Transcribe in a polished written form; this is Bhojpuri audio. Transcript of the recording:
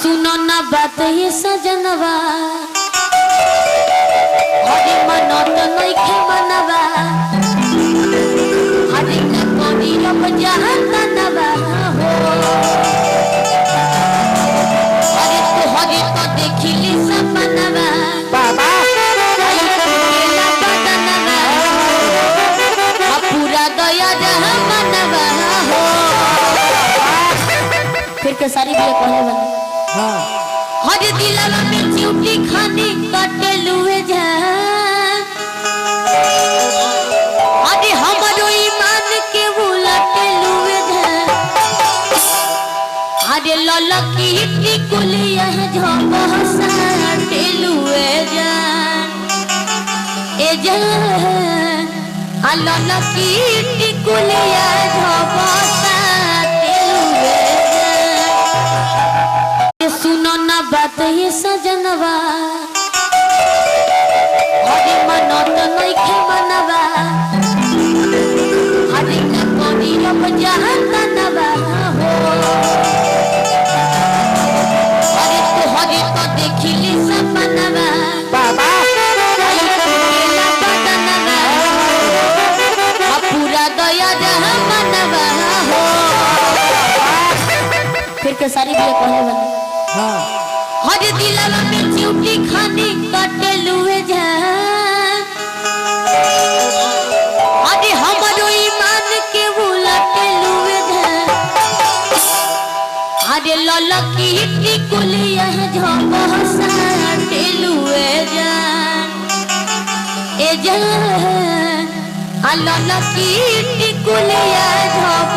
सुनो ना बात ये सजनवा हरे मनत नइखे मनवा हरे ना कोनी अब जहानवा हो हरे तो देखिली सपनवा बाबा पूरा दया जहानवा हो फिर के सारी भी कहले बने हर दिलवा में चिउटी खानी कटे लुए जा अरे हमरो ईमान के उलटे लुए जा अरे ललकी टिकुलिया झप हसाटे लुए जा ए जा आ ललकी टिकुलिया झप हसाटे लुए सुनो ना बात ये सजनवा हरे मनत नइखे मनवा हरे ना कोनी अब जहानवा हो हरे तो देखिली सपनवा बाबा पूरा दया जहानवा हो फिर के सारी भी कहले बने हर दिलवा में चिउटी खानी कटे लुए जा अरे हमरो ईमान के उलटे लुए जा अरे ललकी टिकुलिया झप हसाटे लुए जा ए जा आ ललकी टिकुलिया झप